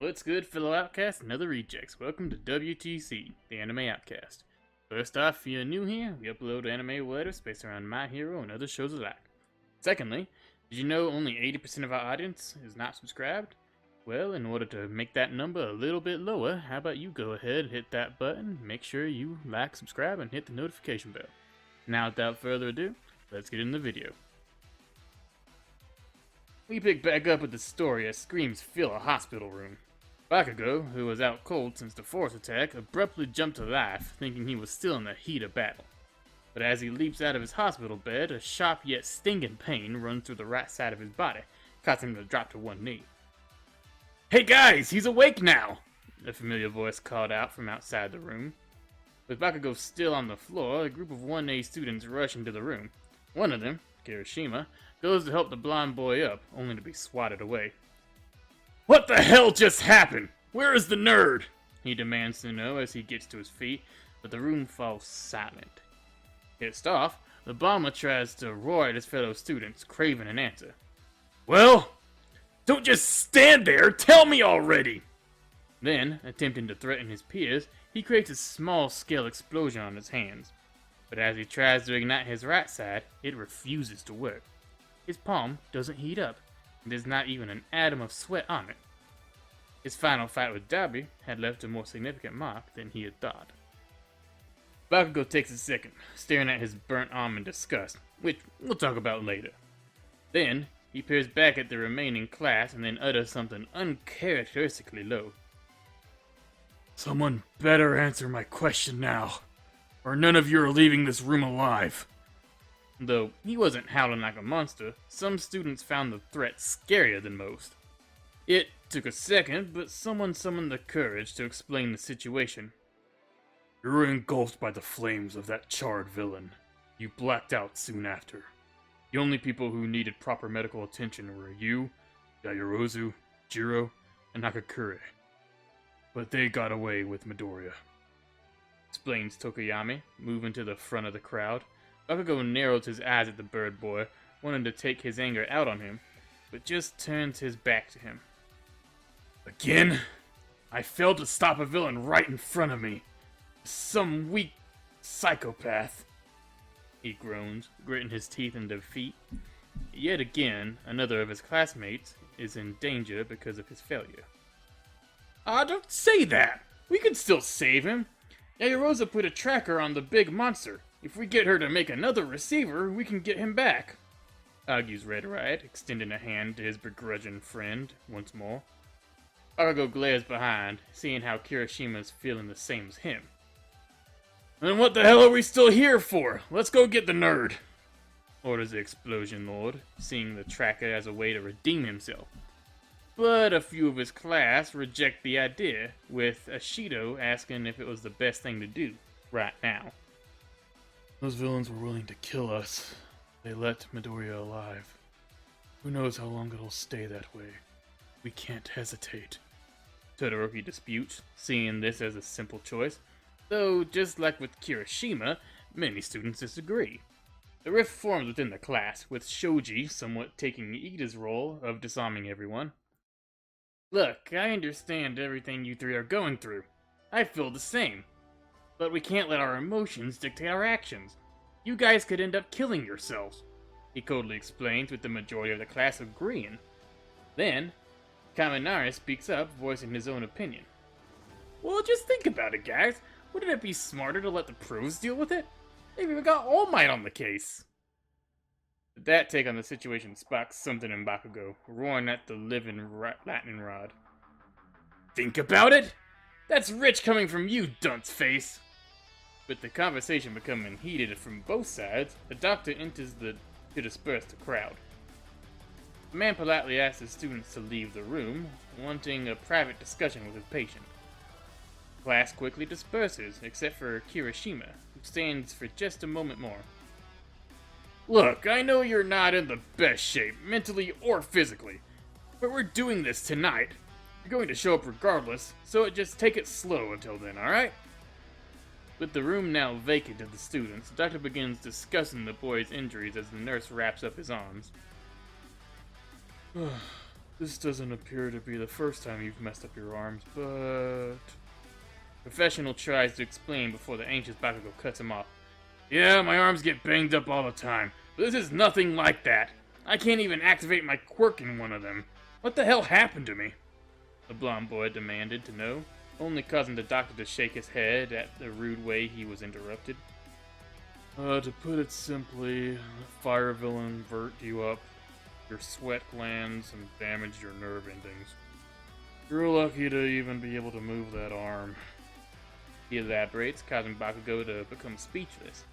What's good, fellow outcasts and other rejects? Welcome to WTC, the Anime Outcast. First off, if you're new here, we upload anime letters based around My Hero and other shows alike. Secondly, did you know only 80% of our audience is not subscribed? Well, in order to make that number a little bit lower, how about you go ahead and hit that button, make sure you like, subscribe, and hit the notification bell. Now, without further ado, let's get into the video. We pick back up with the story as screams fill a hospital room. Bakugou, who was out cold since the force attack, abruptly jumped to life, thinking he was still in the heat of battle. But as he leaps out of his hospital bed, a sharp yet stinging pain runs through the right side of his body, causing him to drop to one knee. "Hey guys, he's awake now!" a familiar voice called out from outside the room. With Bakugou still on the floor, a group of 1A students rush into the room. One of them, Kirishima, goes to help the blonde boy up, only to be swatted away. "What the hell just happened? Where is the nerd?" he demands to know as he gets to his feet, but the room falls silent. Pissed off, the bomber tries to roar at his fellow students, craving an answer. "Well, don't just stand there, tell me already!" Then, attempting to threaten his peers, he creates a small-scale explosion on his hands. But as he tries to ignite his right side, it refuses to work. His palm doesn't heat up, and there's not even an atom of sweat on it. His final fight with Darby had left a more significant mark than he had thought. Bakugou takes a second, staring at his burnt arm in disgust, which we'll talk about later. Then, he peers back at the remaining class and then utters something uncharacteristically low. "Someone better answer my question now, or none of you are leaving this room alive." Though he wasn't howling like a monster, some students found the threat scarier than most. It took a second, but someone summoned the courage to explain the situation. "You were engulfed by the flames of that charred villain. You blacked out soon after. The only people who needed proper medical attention were you, Yaoyorozu, Jiro, and Hakakure. But they got away with Midoriya," explains Tokoyami, moving to the front of the crowd. Bakugou narrows his eyes at the bird boy, wanting to take his anger out on him, but just turns his back to him. "Again? I failed to stop a villain right in front of me. Some weak psychopath," he groans, gritting his teeth in defeat. Yet again, another of his classmates is in danger because of his failure. Don't say that! We can still save him! Yaoyorozu put a tracker on the big monster. If we get her to make another receiver, we can get him back," argues Red Riot, extending a hand to his begrudging friend once more. Bakugou glares behind, seeing how Kirishima's feeling the same as him. "Then what the hell are we still here for? Let's go get the nerd," orders the Explosion Lord, seeing the tracker as a way to redeem himself. But a few of his class reject the idea, with Ashido asking if it was the best thing to do right now. "Those villains were willing to kill us. They let Midoriya alive. Who knows how long it'll stay that way. We can't hesitate," Todoroki disputes, seeing this as a simple choice, though just like with Kirishima, many students disagree. The rift forms within the class, with Shoji somewhat taking Ida's role of disarming everyone. "Look, I understand everything you three are going through. I feel the same. But we can't let our emotions dictate our actions. You guys could end up killing yourselves," he coldly explains, with the majority of the class agreeing. Then, Kaminari speaks up, voicing his own opinion. "Well, just think about it, guys. Wouldn't it be smarter to let the pros deal with it? They've even got All Might on the case." That take on the situation sparks something in Bakugou, roaring at the living lightning rod. "Think about it? That's rich coming from you, dunce face!" With the conversation becoming heated from both sides, the doctor enters to disperse the crowd. The man politely asks his students to leave the room, wanting a private discussion with his patient. Class quickly disperses, except for Kirishima, who stands for just a moment more. "Look, I know you're not in the best shape, mentally or physically, but we're doing this tonight. You're going to show up regardless, so just take it slow until then, alright?" With the room now vacant of the students, the doctor begins discussing the boy's injuries as the nurse wraps up his arms. This doesn't appear to be the first time you've messed up your arms, but... Professional tries to explain before the anxious Bakugou cuts him off. Yeah, my arms get banged up all the time, but this is nothing like that. I can't even activate my quirk in one of them. What the hell happened to me? The blonde boy demanded to know, only causing the doctor to shake his head at the rude way he was interrupted. To put it simply, the fire villain burnt you up, your sweat glands, and damaged your nerve endings. You're lucky to even be able to move that arm. He elaborates, causing Bakugou to become speechless.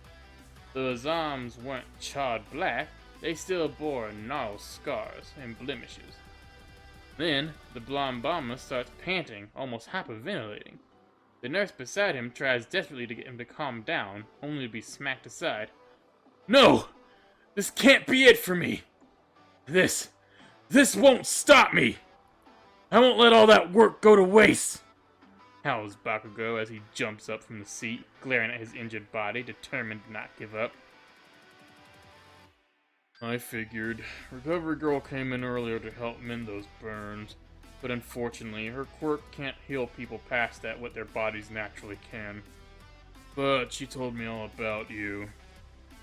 Though his arms weren't charred black, they still bore gnarled scars and blemishes. Then, the blonde bomber starts panting, almost hyperventilating. The nurse beside him tries desperately to get him to calm down, only to be smacked aside. No! This can't be it for me! This won't stop me! I won't let all that work go to waste! Howls Bakugou as he jumps up from the seat, glaring at his injured body, determined to not give up. I figured. Recovery Girl came in earlier to help mend those burns, but unfortunately, her quirk can't heal people past that what their bodies naturally can. But she told me all about you,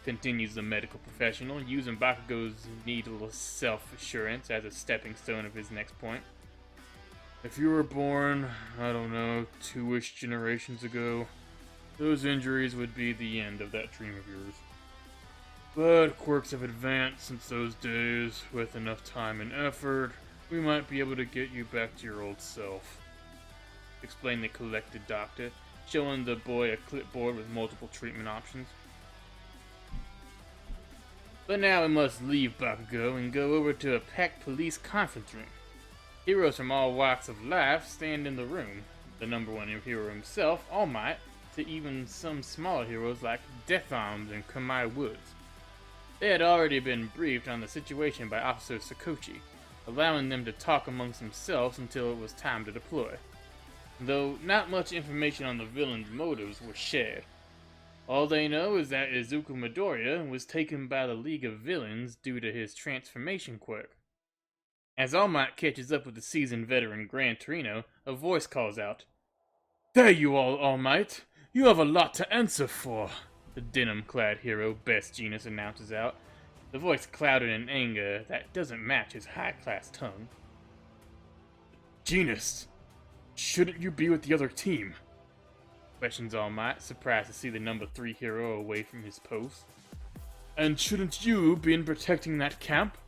continues the medical professional, using Bakugou's needless self-assurance as a stepping stone of his next point. If you were born, I don't know, 2-ish generations ago, those injuries would be the end of that dream of yours. But quirks have advanced since those days. With enough time and effort, we might be able to get you back to your old self, explained the collected doctor, showing the boy a clipboard with multiple treatment options. But now we must leave Bakugou and go over to a packed police conference room. Heroes from all walks of life stand in the room. The #1 hero himself, All Might, to even some smaller heroes like Death Arms and Kamai Woods. They had already been briefed on the situation by Officer Sakochi, allowing them to talk amongst themselves until it was time to deploy. Though not much information on the villain's motives was shared. All they know is that Izuku Midoriya was taken by the League of Villains due to his transformation quirk. As All Might catches up with the seasoned veteran Gran Torino, a voice calls out, "There you are, All Might! You have a lot to answer for!" The denim-clad hero, Best Jeanist, announces out, the voice clouded in anger that doesn't match his high-class tongue. "Jeanist, shouldn't you be with the other team?" questions All Might, surprised to see the #3 hero away from his post. "And shouldn't you be in protecting that camp?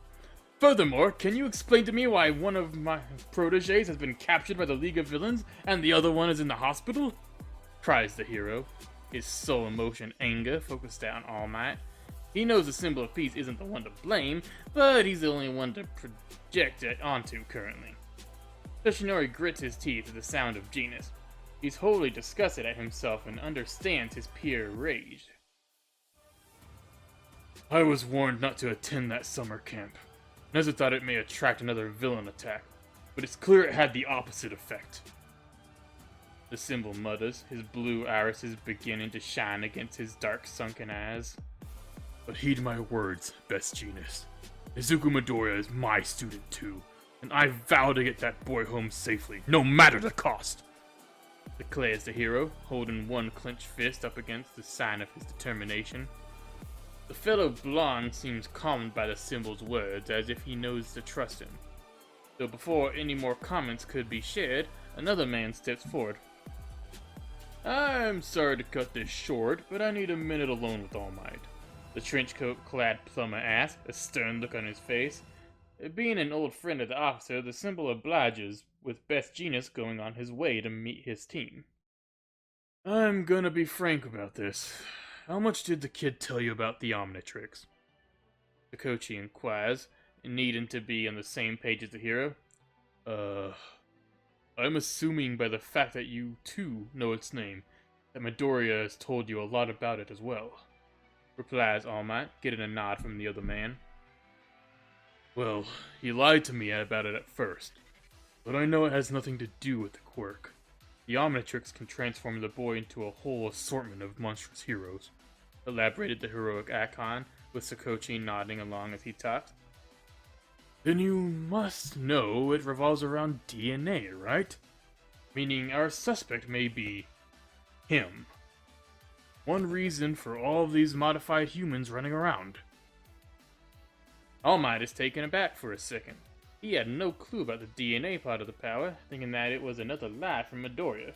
Furthermore, can you explain to me why one of my proteges has been captured by the League of Villains and the other one is in the hospital?" cries the hero, his sole emotion anger focused on All Might. He knows the symbol of peace isn't the one to blame, but he's the only one to project it onto currently. Yoshinori grits his teeth at the sound of Jeanist. He's wholly disgusted at himself and understands his pure rage. "I was warned not to attend that summer camp. Nezu thought it may attract another villain attack, but it's clear it had the opposite effect." The symbol mutters, his blue irises beginning to shine against his dark sunken eyes. "But heed my words, Best Jeanist. Izuku Midoriya is my student too, and I vow to get that boy home safely, no matter the cost," declares the hero, holding one clenched fist up against the sign of his determination. The fellow blonde seems calmed by the symbol's words, as if he knows to trust him. Though before any more comments could be shared, another man steps forward. "I'm sorry to cut this short, but I need a minute alone with All Might," the trenchcoat-clad plumber asked, a stern look on his face. Being an old friend of the officer, the symbol obliges, with Best Jeanist going on his way to meet his team. "I'm gonna be frank about this. How much did the kid tell you about the Omnitrix?" Sakochi inquires, needing to be on the same page as the hero. I'm assuming by the fact that you, too, know its name, that Midoriya has told you a lot about it as well," replies All Might, getting a nod from the other man. "Well, he lied to me about it at first, but I know it has nothing to do with the quirk. The Omnitrix can transform the boy into a whole assortment of monstrous heroes," elaborated the heroic icon, with Sakochi nodding along as he talked. Then you must know it revolves around DNA, right? Meaning our suspect may be him. One reason for all of these modified humans running around. All Might is taken aback for a second. He had no clue about the DNA part of the power, thinking that it was another lie from Midoriya.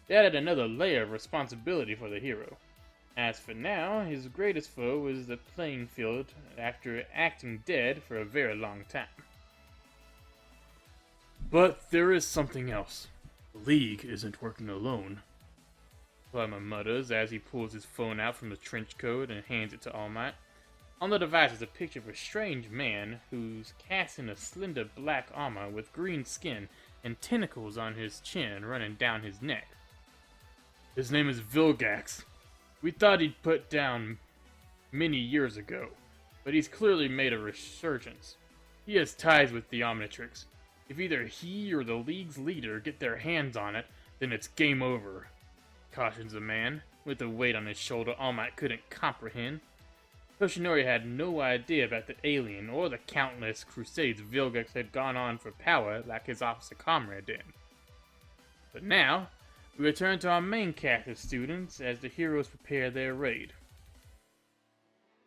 It added another layer of responsibility for the hero. As for now, his greatest foe was the playing field after acting dead for a very long time. But there is something else. The League isn't working alone. Plummer mutters as he pulls his phone out from the trench coat and hands it to All Might. On the device is a picture of a strange man who's cast in a slender black armor with green skin and tentacles on his chin running down his neck. His name is Vilgax. We thought he'd put down many years ago, but he's clearly made a resurgence. He has ties with the Omnitrix. If either he or the League's leader get their hands on it, then it's game over, cautions the man, with the weight on his shoulder All Might couldn't comprehend. Toshinori had no idea about the alien or the countless crusades Vilgax had gone on for power like his officer comrade did. But now, we return to our main cast of students as the heroes prepare their raid.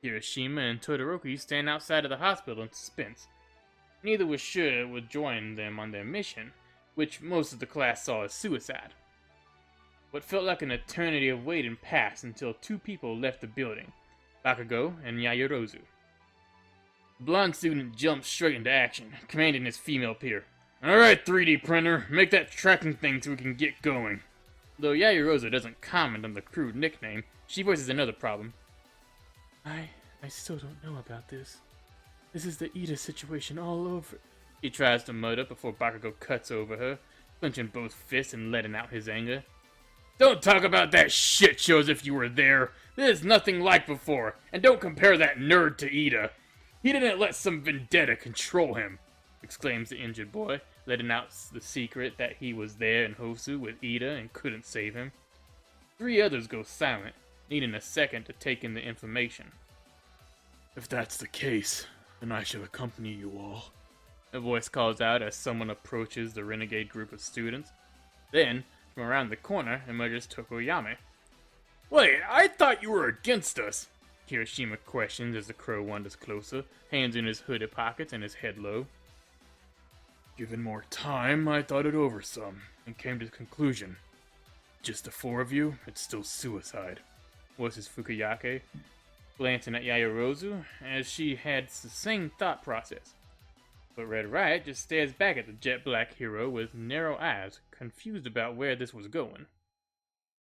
Hiroshima and Todoroki stand outside of the hospital in suspense. Neither was sure it would join them on their mission, which most of the class saw as suicide. What felt like an eternity of waiting passed until two people left the building, Bakugou and Yaoyorozu. The blonde student jumped straight into action, commanding his female peer. "Alright, 3D printer, make that tracking thing so we can get going." Though Yaoyorozu doesn't comment on the crude nickname, she voices another problem. I still don't know about this. This is the Ida situation all over. He tries to mutter before Bakugou cuts over her, clenching both fists and letting out his anger. "Don't talk about that shit show as if you were there. This is nothing like before, and don't compare that nerd to Ida. He didn't let some vendetta control him," exclaims the injured boy, letting out the secret that he was there in Hosu with Ida and couldn't save him. Three others go silent, needing a second to take in the information. "If that's the case, then I shall accompany you all," a voice calls out as someone approaches the renegade group of students. Then, from around the corner, emerges Tokoyami. "Wait, I thought you were against us," Hiroshima questions as the crow wanders closer, hands in his hooded pockets and his head low. "Given more time, I thought it over some, and came to the conclusion. Just the four of you, it's still suicide," voices Fukuyake, glancing at Yaoyorozu, as she had the same thought process. But Red Riot just stares back at the jet-black hero with narrow eyes, confused about where this was going.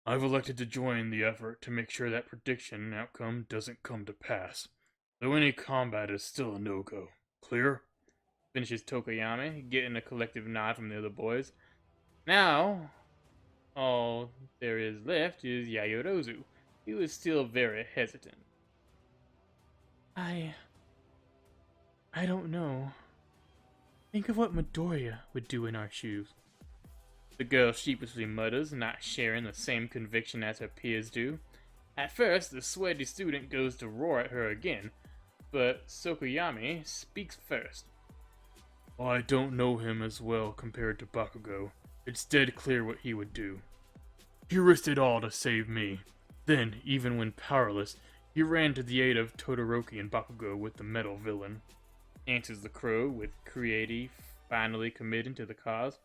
"I've elected to join the effort to make sure that prediction outcome doesn't come to pass, though any combat is still a no-go. Clear?" Finishes Tokoyami, getting a collective nod from the other boys. Now, all there is left is Yaoyorozu, who is still very hesitant. I don't know. Think of what Midoriya would do in our shoes." The girl sheepishly mutters, not sharing the same conviction as her peers do. At first, the sweaty student goes to roar at her again, but Tokoyami speaks first. "I don't know him as well compared to Bakugou. It's dead clear what he would do. He risked it all to save me. Then, even when powerless, he ran to the aid of Todoroki and Bakugou with the metal villain," answers the crow, with Creati finally committing to the cause.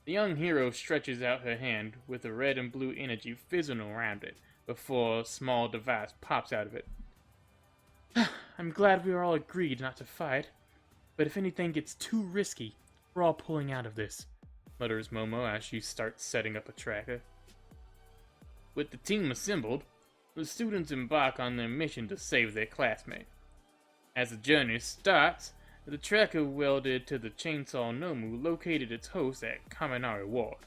The young hero stretches out her hand, with the red and blue energy fizzing around it, before a small device pops out of it. "I'm glad we are all agreed not to fight, but if anything gets too risky, we're all pulling out of this," mutters Momo as she starts setting up a tracker. With the team assembled, the students embark on their mission to save their classmate. As the journey starts, the tracker welded to the chainsaw Nomu located its host at Kaminari Ward.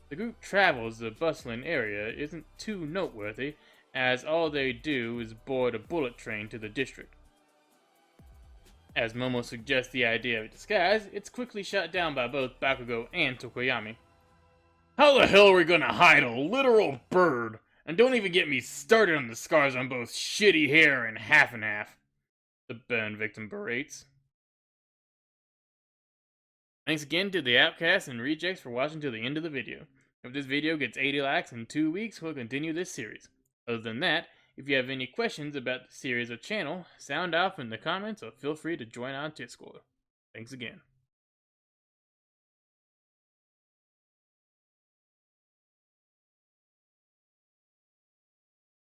The group travels the bustling area isn't too noteworthy, as all they do is board a bullet train to the district. As Momo suggests the idea of a disguise, it's quickly shot down by both Bakugou and Tokoyami. "How the hell are we gonna hide a literal bird? And don't even get me started on the scars on both shitty hair and half, the burn victim berates. Thanks again to the outcasts and rejects for watching to the end of the video. If this video gets 80 likes in 2 weeks, we'll continue this series. Other than that, if you have any questions about the series or channel, sound off in the comments or feel free to join our Discord. Thanks again.